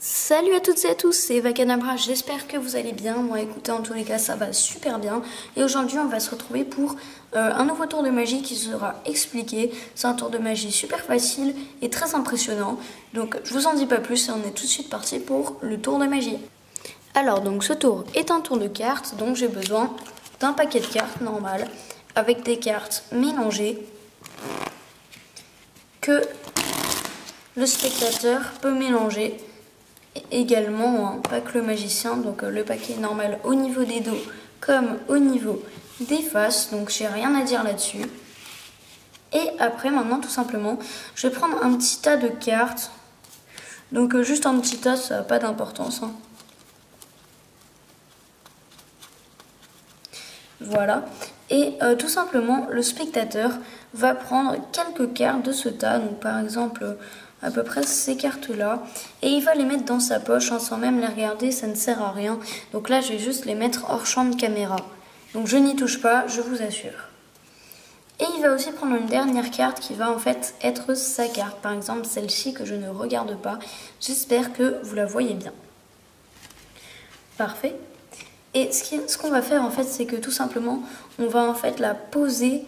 Salut à toutes et à tous, c'est Eva Kadabra, j'espère que vous allez bien. Moi écoutez, en tous les cas ça va super bien. Et aujourd'hui on va se retrouver pour un nouveau tour de magie qui sera expliqué. C'est un tour de magie super facile et très impressionnant. Donc je vous en dis pas plus et on est tout de suite parti pour le tour de magie. Alors donc ce tour est un tour de cartes, donc j'ai besoin d'un paquet de cartes normal avec des cartes mélangées que le spectateur peut mélanger également, hein, pas que le magicien. Donc le paquet normal au niveau des dos comme au niveau des faces, donc j'ai rien à dire là-dessus. Et après maintenant tout simplement je vais prendre un petit tas de cartes, donc juste un petit tas, ça n'a pas d'importance, hein. Voilà, et tout simplement le spectateur va prendre quelques cartes de ce tas, donc par exemple à peu près ces cartes là, et il va les mettre dans sa poche, hein, sans même les regarder, ça ne sert à rien. Donc là je vais juste les mettre hors champ de caméra, donc je n'y touche pas, je vous assure. Et il va aussi prendre une dernière carte qui va en fait être sa carte, par exemple celle-ci que je ne regarde pas, j'espère que vous la voyez bien. Parfait. Et ce qu'on va faire en fait, c'est que tout simplement on va en fait la poser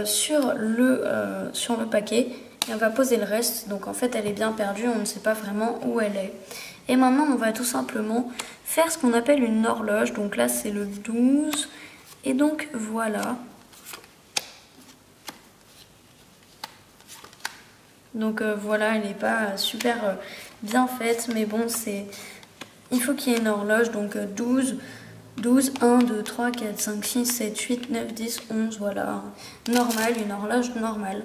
sur le paquet. Et on va poser le reste, donc en fait elle est bien perdue, on ne sait pas vraiment où elle est. Et maintenant on va tout simplement faire ce qu'on appelle une horloge, donc là c'est le 12, et donc voilà. Donc voilà, elle n'est pas super bien faite, mais bon, il faut qu'il y ait une horloge, donc 12, 1, 2, 3, 4, 5, 6, 7, 8, 9, 10, 11, voilà, normal, une horloge normale.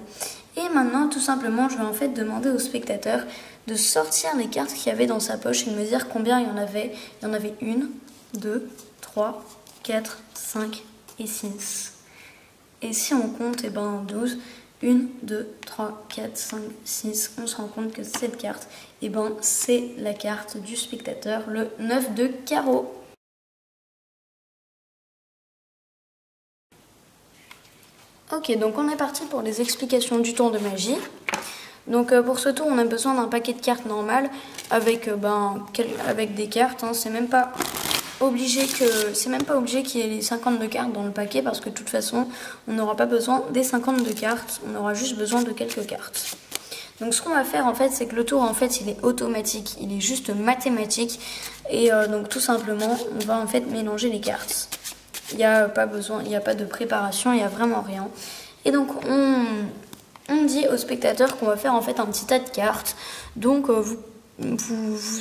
Et maintenant, tout simplement, je vais en fait demander au spectateur de sortir les cartes qu'il y avait dans sa poche et de me dire combien il y en avait. Il y en avait 1, 2, 3, 4, 5 et 6. Et si on compte, et ben 12, 1, 2, 3, 4, 5, 6, on se rend compte que cette carte, et ben c'est la carte du spectateur, le 9 de carreau. Ok, donc on est parti pour les explications du tour de magie. Donc pour ce tour, on a besoin d'un paquet de cartes normal avec, avec des cartes, hein. C'est même pas obligé qu'il y ait les 52 cartes dans le paquet, parce que de toute façon, on n'aura pas besoin des 52 cartes, on aura juste besoin de quelques cartes. Donc ce qu'on va faire en fait, c'est que le tour en fait, il est automatique, il est juste mathématique, et donc tout simplement, on va en fait mélanger les cartes. Il n'y a pas besoin, il n'y a pas de préparation, il n'y a vraiment rien. Et donc on dit au spectateur qu'on va faire en fait un petit tas de cartes. Donc vous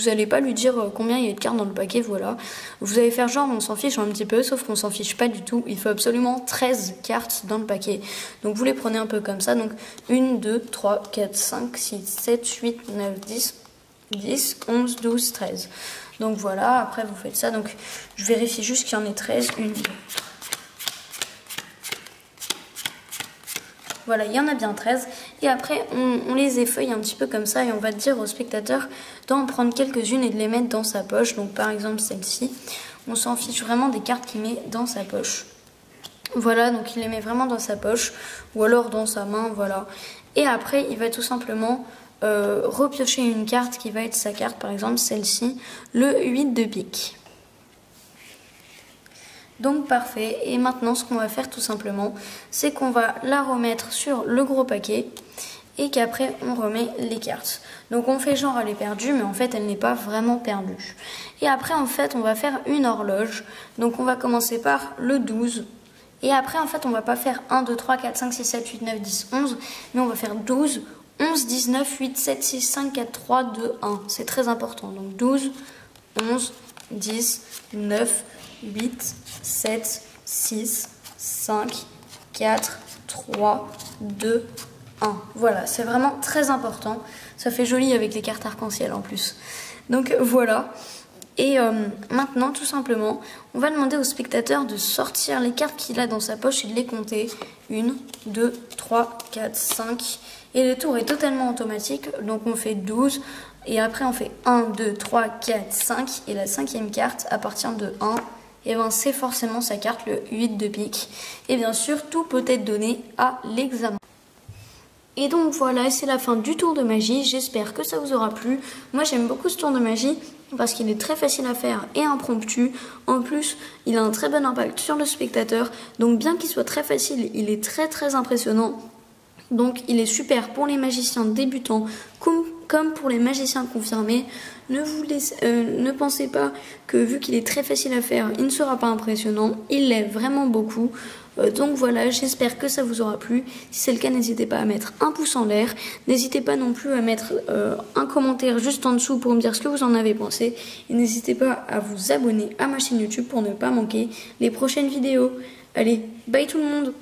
n'allez pas lui dire combien il y a de cartes dans le paquet, voilà. Vous allez faire genre on s'en fiche un petit peu, sauf qu'on s'en fiche pas du tout. Il faut absolument 13 cartes dans le paquet. Donc vous les prenez un peu comme ça. Donc 1, 2, 3, 4, 5, 6, 7, 8, 9, 10, 11, 12, 13. Donc voilà, après vous faites ça. Donc je vérifie juste qu'il y en ait 13. 1, 2. Voilà, il y en a bien 13. Et après, on les effeuille un petit peu comme ça. Et on va dire au spectateur d'en prendre quelques-unes et de les mettre dans sa poche. Donc par exemple celle-ci. On s'en fiche vraiment des cartes qu'il met dans sa poche. Voilà, donc il les met vraiment dans sa poche. Ou alors dans sa main, voilà. Et après, il va tout simplement repiocher une carte qui va être sa carte. Par exemple celle-ci, le 8 de pique. Donc parfait, et maintenant ce qu'on va faire tout simplement, c'est qu'on va la remettre sur le gros paquet et qu'après on remet les cartes. Donc on fait genre elle est perdue, mais en fait elle n'est pas vraiment perdue. Et après en fait on va faire une horloge, donc on va commencer par le 12. Et après en fait on va pas faire 1, 2, 3, 4, 5, 6, 7, 8, 9, 10, 11, mais on va faire 12, 11, 19, 8, 7, 6, 5, 4, 3, 2, 1. C'est très important, donc 12, 11, 10, 9, 8, 7, 6, 5, 4, 3, 2, 1. Voilà, c'est vraiment très important. Ça fait joli avec les cartes arc-en-ciel en plus. Donc voilà. Et maintenant, tout simplement, on va demander au spectateur de sortir les cartes qu'il a dans sa poche et de les compter. 1, 2, 3, 4, 5. Et le tour est totalement automatique. Donc on fait 12. Et après on fait 1, 2, 3, 4, 5. Et la cinquième carte, à partir de 1, et ben c'est forcément sa carte, le 8 de pique. Et bien sûr, tout peut être donné à l'examen. Et donc voilà, c'est la fin du tour de magie. J'espère que ça vous aura plu. Moi j'aime beaucoup ce tour de magie parce qu'il est très facile à faire et impromptu. En plus, il a un très bon impact sur le spectateur. Donc bien qu'il soit très facile, il est très impressionnant. Donc il est super pour les magiciens débutants comme pour les magiciens confirmés. Ne pensez pas que vu qu'il est très facile à faire, il ne sera pas impressionnant. Il l'est vraiment beaucoup. Donc voilà, j'espère que ça vous aura plu. Si c'est le cas, n'hésitez pas à mettre un pouce en l'air. N'hésitez pas non plus à mettre un commentaire juste en dessous pour me dire ce que vous en avez pensé. Et n'hésitez pas à vous abonner à ma chaîne YouTube pour ne pas manquer les prochaines vidéos. Allez, bye tout le monde!